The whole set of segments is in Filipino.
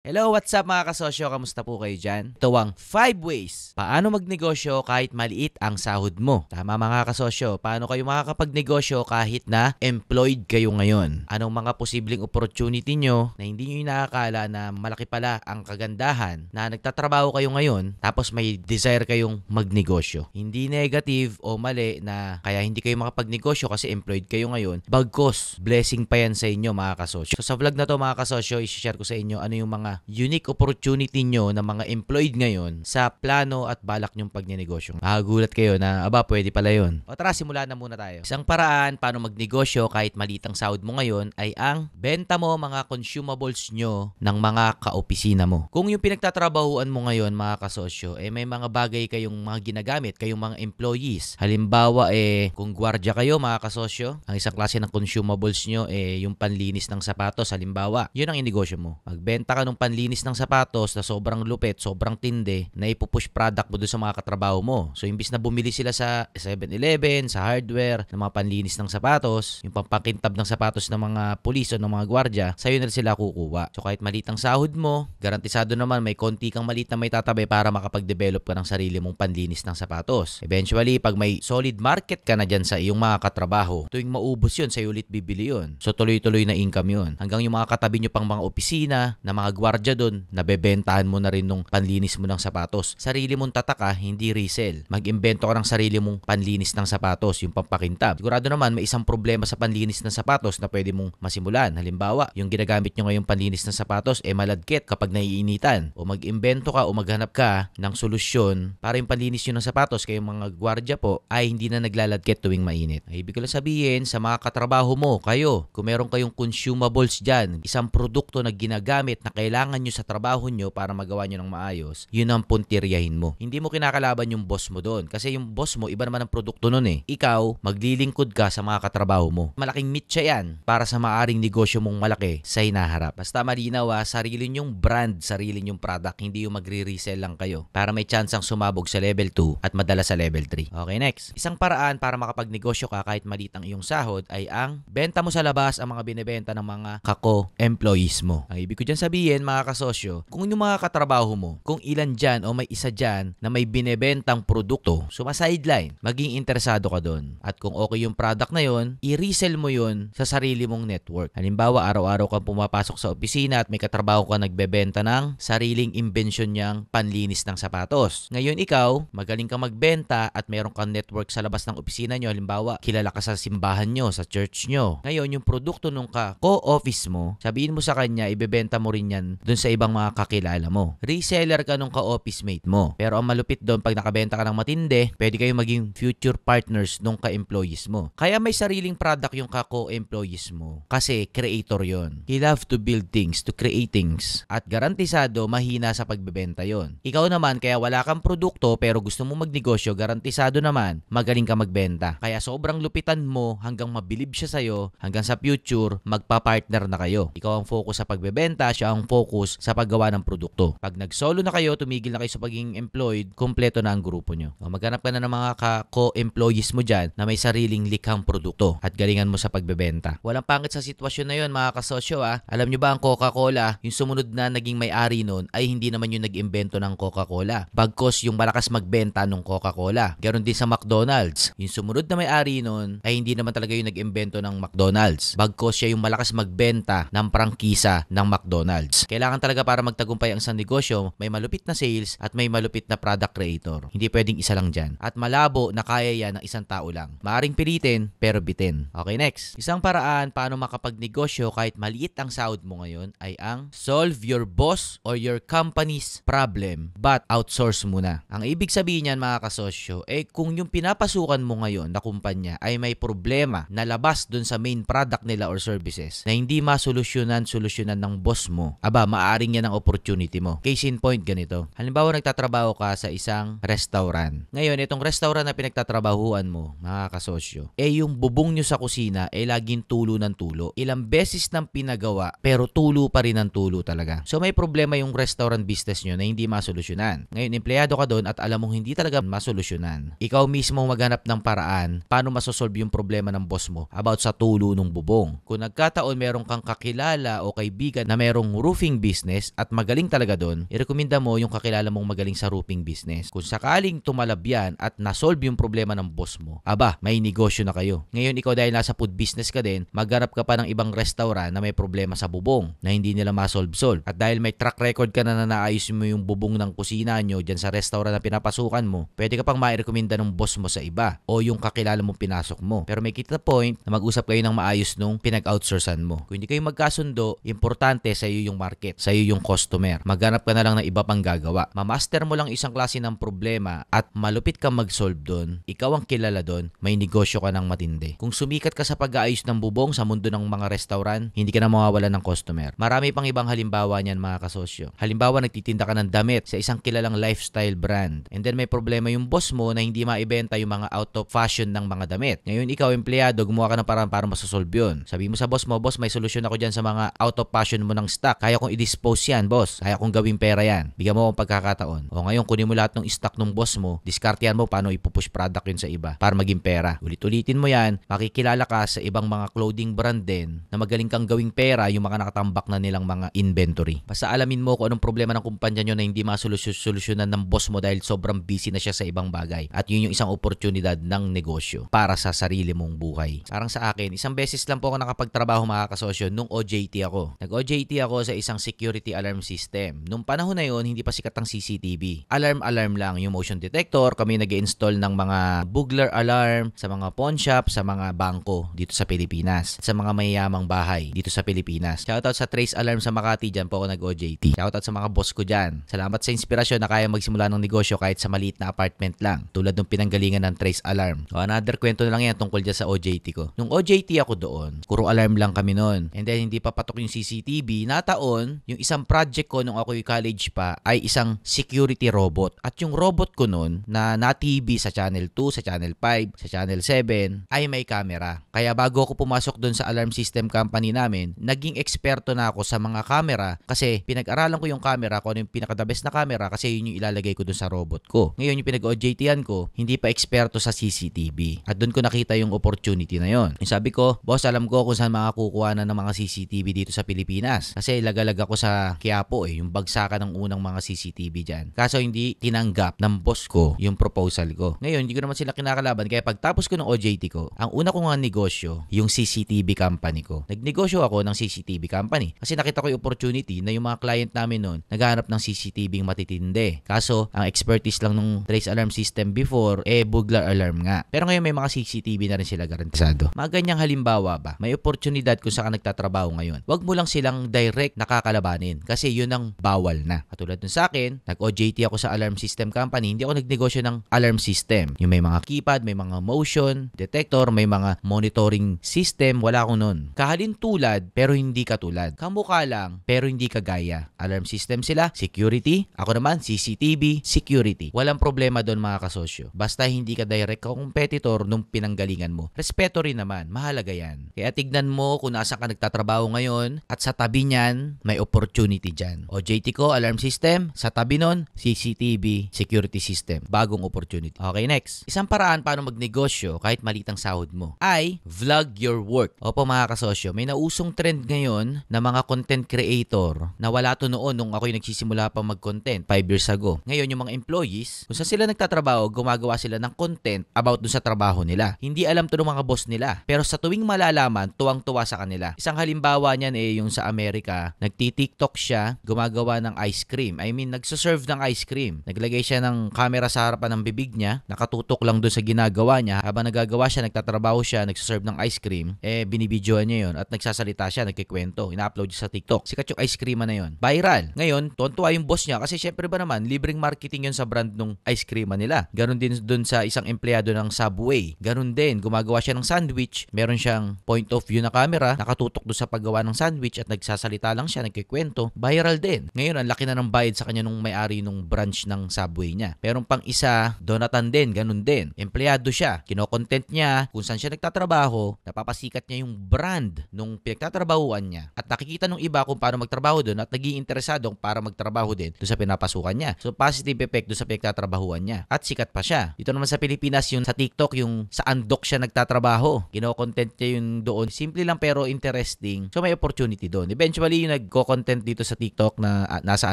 Hello, what's up mga kasosyo? Kamusta po kayo dyan? Ito ang 5 ways paano magnegosyo kahit maliit ang sahod mo. Tama mga kasosyo, paano kayo makakapagnegosyo kahit na employed kayo ngayon? Anong mga posibleng opportunity nyo na hindi nyo inaakala na malaki pala ang kagandahan na nagtatrabaho kayo ngayon tapos may desire kayong magnegosyo? Hindi negative o mali na kaya hindi kayo makapagnegosyo kasi employed kayo ngayon. Bagkos, blessing pa yan sa inyo mga kasosyo. So sa vlog na to mga kasosyo, i-share ko sa inyo ano yung mga unique opportunity nyo ng mga employed ngayon sa plano at balak nyong pagnenegosyo. Makagulat kayo na, pwede pala yun. O tara, simulan na muna tayo. Isang paraan paano magnegosyo kahit maliit ang sahod mo ngayon ay ang benta mo mga consumables nyo ng mga kaopisina mo. Kung yung pinagtatrabahuan mo ngayon mga kasosyo, may mga bagay kayong mga ginagamit, kayong mga employees. Halimbawa, kung gwardiya kayo mga kasosyo, ang isang klase ng consumables nyo, yung panlinis ng sapatos, halimbawa, yun ang inegosyo mo. Magbenta ka ng panlinis ng sapatos na sobrang lupit, sobrang tindi, na ipupush product mo doon sa mga katrabaho mo. So, imbis na bumili sila sa 7-Eleven, sa hardware, ng mga panlinis ng sapatos, yung pampakintab ng sapatos ng mga pulis o ng mga gwardya, sa'yo na sila kukuha. So, kahit maliit ang sahod mo, garantisado naman may konti kang maliit na may tatabi para makapag-develop ka ng sarili mong panlinis ng sapatos. Eventually, pag may solid market ka na dyan sa iyong mga katrabaho, tuwing maubos yun, sa'yo ulit bibili yun. So, tuloy-tuloy na income yun. Hanggang yung mga katabi nyo pang mga opisina, na mga gwardya doon, nabebentahan mo na rin nung panlinis mo ng sapatos. Sarili mong tataka, hindi resell. Mag-imbento ka ng sarili mong panlinis ng sapatos, yung pampakintab. Sigurado naman may isang problema sa panlinis ng sapatos na pwede mong masimulan. Halimbawa, yung ginagamit nyo ngayong panlinis ng sapatos maladkit kapag naiinitan. O mag-imbento ka o maghanap ka ng solusyon para yung panlinis nyo ng sapatos kayong mga gwardya po ay hindi na naglaladkit tuwing mainit. Ay, ibig ko lang sabihin sa mga katrabaho mo, kayo, kung meron kayong consumables dyan, isang produkto na ginagamit na kailangan nyo sa trabaho nyo para magawa nyo ng maayos, yun ang puntiryahin mo. Hindi mo kinakalaban yung boss mo doon. Kasi yung boss mo, iba naman ang produkto nun Ikaw, maglilingkod ka sa mga katrabaho mo. Malaking mitya yan para sa maaring negosyo mong malaki sa hinaharap. Basta malinaw sarili nyong brand, sarili nyong product, hindi yung magre-resell lang kayo para may chance ang sumabog sa level 2 at madala sa level 3. Okay, next. Isang paraan para makapagnegosyo ka kahit maliit ang iyong sahod ay ang benta mo sa labas ang mga binebenta ng mga kako-employees mo. Ang ibig ko dyan sabihin mga kasosyo, kung yung mga katrabaho mo, kung ilan dyan o may isa dyan na may binebentang produkto, sumasideline, maging interesado ka doon. At kung okay yung product na yon, i-resell mo yon sa sarili mong network. Halimbawa, araw-araw kang pumapasok sa opisina at may katrabaho ka nagbebenta ng sariling imbensyon niyang panlinis ng sapatos. Ngayon ikaw, magaling kang magbenta at meron kang network sa labas ng opisina nyo. Halimbawa, kilala ka sa simbahan nyo, sa church nyo. Ngayon, yung produkto nung ka-office mo, sabihin mo sa kanya, ibebenta mo rin yan dun sa ibang mga kakilala mo. Reseller ka nung ka-office mate mo. Pero ang malupit doon, pag nakabenta ka ng matindi, pwede kayo maging future partners nung ka-employees mo. Kaya may sariling product yung ka-co-employees mo. Kasi creator yon. He love to build things, to create things. At garantisado, mahina sa pagbebenta yon. Ikaw naman, kaya wala kang produkto pero gusto mo magnegosyo, garantisado naman, magaling ka magbenta. Kaya sobrang lupitan mo hanggang mabilib siya sa'yo, hanggang sa future, magpa-partner na kayo. Ikaw ang focus sa pagbebenta, siya ang focus sa paggawa ng produkto. Pag nag-solo na kayo, tumigil na kayo sa pagiging employed, kumpleto na ang grupo nyo. Maghanap ka na ng mga co-employees mo dyan na may sariling likhang produkto at galingan mo sa pagbebenta. Walang pangit sa sitwasyon na yon mga kasosyo Alam nyo ba ang Coca-Cola, yung sumunod na naging may-ari nun ay hindi naman yung nag-imbento ng Coca-Cola. Bagkos yung malakas magbenta ng Coca-Cola. Ganon din sa McDonald's. Yung sumunod na may-ari nun ay hindi naman talaga yung nag-imbento ng McDonald's. Bagkos siya yung malakas magbenta ng prangkisa ng McDonald's. Kailangan talaga para magtagumpay ang isang negosyo, may malupit na sales at may malupit na product creator. Hindi pwedeng isa lang dyan. At malabo na kaya yan ng isang tao lang. Maaring pilitin, pero bitin. Okay, next. Isang paraan paano makapagnegosyo kahit maliit ang sahod mo ngayon ay ang solve your boss or your company's problem but outsource muna. Ang ibig sabihin niyan mga kasosyo, kung yung pinapasukan mo ngayon na kumpanya ay may problema na labas dun sa main product nila or services na hindi masolusyonan ng boss mo, maaring yan ang opportunity mo. Case in point, ganito. Halimbawa, nagtatrabaho ka sa isang restaurant. Ngayon, itong restaurant na pinagtatrabahuan mo, mga kasosyo, yung bubong nyo sa kusina laging tulo ng tulo. Ilang beses nang pinagawa, pero tulo pa rin ang tulo talaga. So, may problema yung restaurant business nyo na hindi masolusyonan. Ngayon, empleyado ka doon at alam mong hindi talaga masolusyonan. Ikaw mismo maghanap ng paraan paano masosolve yung problema ng boss mo about sa tulo ng bubong. Kung nagkataon meron kang kakilala o kaibigan na merong roofing roofing business at magaling talaga doon, irekomenda mo yung kakilala mong magaling sa roofing business. Kung sakaling tumalab yan at nasolve yung problema ng boss mo, aba, may negosyo na kayo. Ngayon, ikaw dahil nasa food business ka din, maghanap ka pa ng ibang restaurant na may problema sa bubong na hindi nila masolve-solve. At dahil may track record ka na naayos mo yung bubong ng kusina nyo dyan sa restaurant na pinapasukan mo, pwede ka pang mairekomenda ng boss mo sa iba o yung kakilala mong pinasok mo. Pero may kita point na mag-usap kayo ng maayos nung pinag-outsourcean mo. Kung hindi kayo magkasundo, importante sa iyo yung market, sa iyo yung customer. Maghanap ka na lang ng iba pang gagawa. Mamaster mo lang isang klase ng problema at malupit kang mag-solve doon. Ikaw ang kilala doon, may negosyo ka ng matindi. Kung sumikat ka sa pag-aayos ng bubong sa mundo ng mga restaurant, hindi ka na mawawalan ng customer. Marami pang ibang halimbawa niyan mga kasosyo. Halimbawa, nagtitinda ka ng damit sa isang kilalang lifestyle brand. And then may problema yung boss mo na hindi maibenta yung mga out of fashion ng mga damit. Ngayon ikaw, empleyado, gumawa ka ng paraan para masasolve yun. Sabi mo sa boss mo, boss, may solusyon ako dyan sa mga out of fashion mo ng stock. Kaya kong i-dispose yan, boss. Kaya kong gawing pera yan. Bigyan mo akong pagkakataon. O ngayon, kunin mo lahat ng stock ng boss mo, diskartehan mo paano ipupush product yun sa iba para maging pera. Ulit-ulitin mo yan, makikilala ka sa ibang mga clothing brand din na magaling kang gawing pera yung mga nakatambak na nilang mga inventory. Basta alamin mo kung anong problema ng kumpanya nyo na hindi masolusyonan ng boss mo dahil sobrang busy na siya sa ibang bagay. At yun yung isang oportunidad ng negosyo para sa sarili mong buhay. Parang sa akin, isang beses lang po ako nakapagtrabaho mga kasosyo nung OJT ako. Nag-OJT ako sa isang security alarm system. Nung panahon na yun, hindi pa sikat ang CCTV. Alarm lang yung motion detector. Kami nag-install ng mga burglar alarm sa mga pawn shop, sa mga bangko dito sa Pilipinas. Sa mga mayayamang bahay dito sa Pilipinas. Shoutout sa Trace Alarm sa Makati, dyan po ako nag-OJT. Shoutout sa mga boss ko dyan. Salamat sa inspirasyon na kaya magsimula ng negosyo kahit sa maliit na apartment lang. Tulad ng pinanggalingan ng Trace Alarm. O, another kwento na lang yan tungkol dyan sa OJT ko. Nung OJT ako doon, puro alarm lang kami noon. And then hindi pa patok yung CCTV. Nataon, yung isang project ko nung ako yung college pa ay isang security robot. At yung robot ko noon na na-TV sa Channel 2, sa Channel 5, sa Channel 7 ay may camera. Kaya bago ako pumasok doon sa alarm system company namin, naging eksperto na ako sa mga camera kasi pinag-aralan ko yung camera kung ano yung pinaka-the best na camera kasi yun yung ilalagay ko doon sa robot ko. Ngayon yung pinag-OJT-an ko, hindi pa eksperto sa CCTV. At doon ko nakita yung opportunity na yon. Yung sabi ko, boss, alam ko kung saan makakukuha na ng mga CCTV dito sa Pilipinas. Kasi lagalag ako sa Quiapo yung bagsakan ng unang mga CCTV dyan. Kaso hindi tinanggap ng boss ko yung proposal ko. Ngayon, hindi ko naman sila kinakalaban kaya pagtapos ko ng OJT ko, ang una ko nga negosyo, yung CCTV company ko. Nagnegosyo ako ng CCTV company kasi nakita ko yung opportunity na yung mga client namin noon naghahanap ng CCTV matitindi. Kaso, ang expertise lang nung trace alarm system before, burglar alarm nga. Pero ngayon may mga CCTV na rin sila garantisado. Mga ganyang halimbawa ba, may oportunidad kung saan ka nagtatrabaho ngayon. Huwag mo lang silang direct nakakalabanin kasi yun ang bawal na. Katulad nun sa akin, nag-OJT ako sa alarm system company, hindi ako nagnegosyo ng alarm system. Yung may mga keypad, may mga motion detector, may mga monitoring system, wala ako nun. Kahalintulad pero hindi katulad. Kamukha lang pero hindi kagaya. Alarm system sila, security. Ako naman, CCTV, security. Walang problema doon mga kasosyo. Basta hindi ka direct competitor nung pinanggalingan mo. Respeto rin naman, mahalaga yan. Kaya tignan mo kung nasa ka nagtatrabaho ngayon at sa tabi niyan, may opportunity dyan. OJT ko, alarm system. Sa tabi nun, CCTV, security system. Bagong opportunity. Okay, next. Isang paraan paano magnegosyo kahit malitang sahod mo ay vlog your work. Opo mga kasosyo, may nausong trend ngayon na mga content creator na wala to noon nung ako'y nagsisimula pa mag-content 5 years ago. Ngayon yung mga employees, kung saan sila nagtatrabaho, gumagawa sila ng content about dun sa trabaho nila. Hindi alam to ng mga boss nila. Pero sa tuwing malalaman, tuwang-tuwa sa kanila. Isang halimbawa niyan yung sa Amerika, nagti-TikTok siya, gumagawa ng ice cream. I mean, nagsuserve ng ice cream. Naglagay siya ng camera sa harapan ng bibig niya, nakatutok lang doon sa ginagawa niya. Habang nagagawa siya, nagtatrabaho siya, nagsuserve ng ice cream, binibidyoan niya yun at nagsasalita siya, nagkikwento. Ina-upload siya sa TikTok. Sikat yung ice cream na yun. Viral. Ngayon, tuwan-tuwa yung boss niya kasi syempre ba naman, libreng marketing yun sa brand nung ice cream nila. Ganon din doon sa isang empleyado ng Subway. Ganon din, gumagawa siya ng sandwich, meron siyang point of view na camera, nakatutok doon sa paggawa ng sandwich at nagsasalita lang siya, nagkikwento. Viral din. Ngayon, ang laki na ng bayad sa kanya nung may-ari nung branch ng Subway niya. Pero pang isa, Donatan din, ganon din. Empleyado siya, kino-content niya kung saan siya nagtatrabaho, napapasikat niya yung brand nung pinagtatrabahuan niya at nakikita nung iba kung paano magtrabaho doon at naging interesado para magtrabaho din doon sa pinapasukan niya. So, positive effect doon sa pinagtatrabahuan niya. At sikat pa siya. Dito naman sa Pilipinas, yung sa TikTok, yung sa Andok siya nagtatrabaho. Kino-content niya yun doon. Simple lang pero interesting. So, may opportunity doon. Eventually, yung nagko-content dito sa TikTok na nasa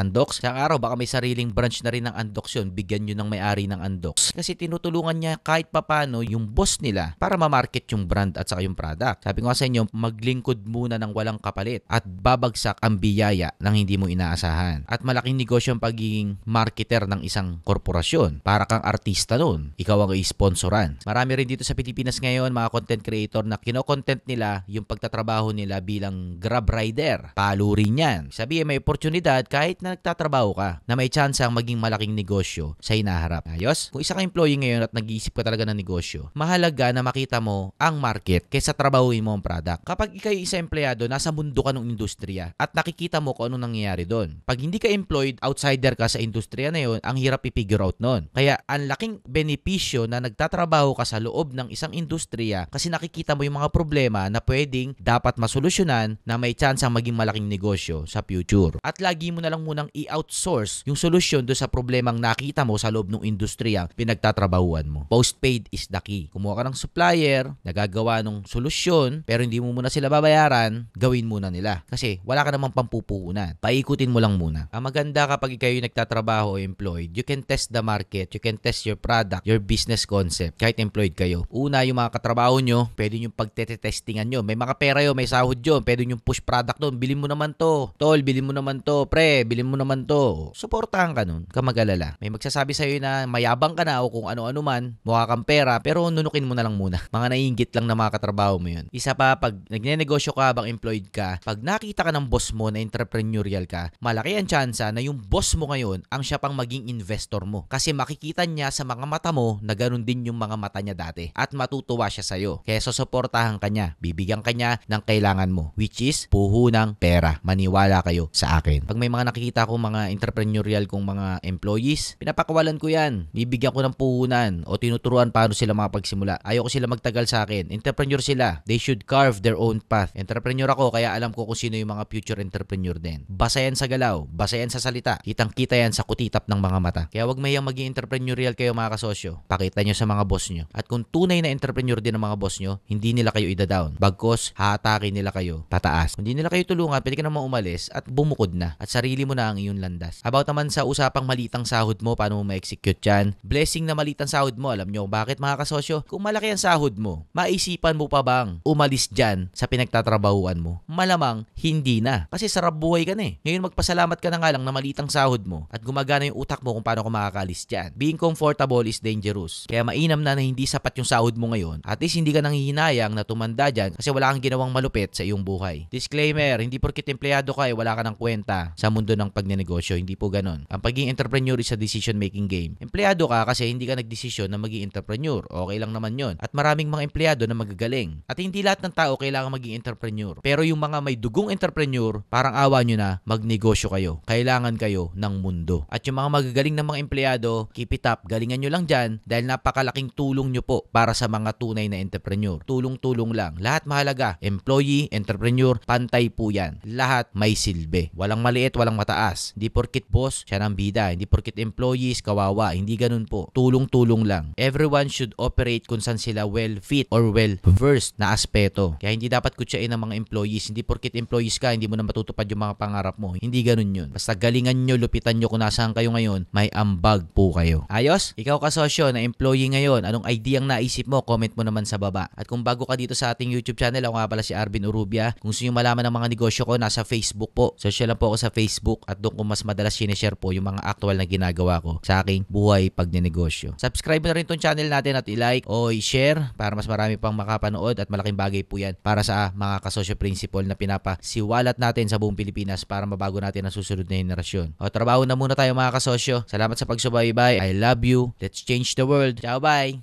Undox. Isang araw, baka may sariling branch na rin ng Undox yun. Bigyan nyo ng may-ari ng Undox. Kasi tinutulungan niya kahit papano yung boss nila para ma-market yung brand at saka yung product. Sabi ko sa inyo, maglingkod muna ng walang kapalit at babagsak ang biyaya ng hindi mo inaasahan. At malaking negosyo ang pagiging marketer ng isang korporasyon. Para kang artista nun. Ikaw ang i-sponsoran. Marami rin dito sa Pilipinas ngayon, mga content creator na kino-content nila yung pagtatrabaho nila bilang Grab rider. Palo rin yan. Sabihin, may oportunidad kahit na nagtatrabaho ka na may chance ang maging malaking negosyo sa hinaharap. Ayos? Kung isa ka employee ngayon at nag-iisip ka talaga ng negosyo, mahalaga na makita mo ang market kaysa trabahuin mo ang product. Kapag ikaw isa empleyado, nasa mundo ka ng industriya at nakikita mo kung anong nangyayari doon. Pag hindi ka employed, outsider ka sa industriya na yun, ang hirap i-figure out nun. Kaya ang laking benepisyo na nagtatrabaho ka sa loob ng isang industriya kasi nakikita mo yung mga problema na pwedeng dapat masolusyonan na may chance ang maging malaking negosyo sa future. At lagi mo na lang munang i-outsource yung solusyon do sa problemang nakita mo sa loob ng industriya pinagtatrabahuan mo. Postpaid is the key. Kumuha ka ng supplier, nagagawa ng solusyon, pero hindi mo muna sila babayaran, gawin muna nila. Kasi wala ka namang pampupuhunan. Paikutin mo lang muna. Ang maganda kapag ikaw yung nagtatrabaho o employed, you can test the market, you can test your product, your business concept, kahit employed kayo. Una, yung mga katrabaho nyo, pwede nyo pagtetestingan nyo. May mga pera yun, may sahod yun, pwede nyo push product doon. Bilhin mo naman to. Tol, bilhin mo naman to. Pre, bilhin mo naman to. Suportahan ka nun. Kamagalala. May magsasabi sa'yo na mayabang ka na o kung ano-ano man, mukha kang pera, pero nunukin mo na lang muna. Mga naiinggit lang na mga katrabaho mo yun. Isa pa, pag nagnenegosyo ka habang employed ka, pag nakita ka ng boss mo na entrepreneurial ka, malaki ang tsansa na yung boss mo ngayon ang siya pang maging investor mo. Kasi makikita niya sa mga mata mo na ganun din yung mga mata niya dati. At matutuwa siya sa'yo. Kaya susuportahan ka niya. Bibigyan ka niya ng kailangan mo, which is puhunang pera. Maniwala kayo sa akin. Pag may mga nakikita ko mga entrepreneurial kong mga employees, pinapakawalan ko yan. Bibigyan ko ng puhunan o tinuturuan paano sila makapagsimula. Ayoko sila magtagal sa akin. Entrepreneur sila. They should carve their own path. Entrepreneur ako kaya alam ko kung sino yung mga future entrepreneur din. Basa yan sa galaw. Basa yan sa salita. Kitang-kita yan sa kutitap ng mga mata. Kaya wag mayang maging entrepreneurial kayo mga kasosyo. Pakita nyo sa mga boss nyo. At kung tunay na entrepreneur din ang mga boss nyo, hindi nila kayo ida-down. Bagkos, haatakin nila kayo pataas. Kung hindi nila kayo tulungan, pwede ka naman umalis at bumukod na. At sarili mo na ang iyong landas. About naman sa usapang malitang sahod mo, paano mo ma-execute yan? Blessing na malitang sahod mo. Alam nyo bakit mga kasosyo? Kung malaki ang sahod mo, maisipan mo pa bang umalis dyan sa pinagtatrabahuan mo? Malamang hindi na. Kasi sarap buhay ka na eh. Ngayon magpasalamat ka na nga lang na malitang sahod mo at gumagana yung utak mo kung paano ka makakalis dyan. Being comfortable is dangerous. Kaya mainam na hindi sapat yung sahod mo ngayon. At least hindi ka nang hihinayang na tumanda dyan kasi wala kang ginawang malupit sa iyong buhay. Disclaimer, hindi porkit empleyado ka wala ka ng kwenta sa mundo ng pagnenegosyo. Hindi po ganun. Ang pagiging entrepreneur is a decision-making game. Empleyado ka kasi hindi ka nagdesisyon na maging entrepreneur. Okay lang naman yon. At maraming mga empleyado na magagaling. At hindi lahat ng tao kailangan maging entrepreneur. Pero yung mga may dugong entrepreneur, parang awa nyo na magnegosyo kayo. Kailangan kayo ng mundo. At yung mga magagaling na mga empleyado, keep it up. Galingan nyo lang dyan dahil napakalaking tulong nyo po para sa mga tunay na entrepreneur. Tulong-tulong lang. Lahat mahalaga. Employee, entrepreneur, pantay po yan. Lahat may silbi. Walang maliit, walang mataas. Hindi porkit boss, siya ng bida. Hindi porkit employees, kawawa. Hindi ganun po. Tulong-tulong lang. Everyone should operate kung saan sila well fit or well versed na aspeto. Kaya hindi dapat kutsain ng mga employees. Hindi porkit employees ka, hindi mo na matutupad yung mga pangarap mo. Hindi ganun yun. Basta galingan nyo, lupitan nyo kung nasaan kayo ngayon, may ambag po kayo. Ayos? Ikaw kasosyo na employee ngayon, anong idea ang naisip mo? Comment mo naman sa baba. At kung bago ka dito sa ating YouTube channel, ako nga pala si Arvin Urrubia. Kung gusto nyo malaman ng mga negosyo ko, nasa Facebook po. Search lang po ako sa Facebook at doon ko mas madalas sinishare po yung mga actual na ginagawa ko sa aking buhay pagnenegosyo. Subscribe na rin tong channel natin at i-like o i-share para mas marami pang makapanood at malaking bagay po yan para sa mga kasosyo principal na pinapasiwalat natin sa buong Pilipinas para mabago natin ang susunod na henerasyon. O trabaho na muna tayo mga kasosyo. Salamat sa pagsubaybay. I love you. Let's change the world. Ciao, bye!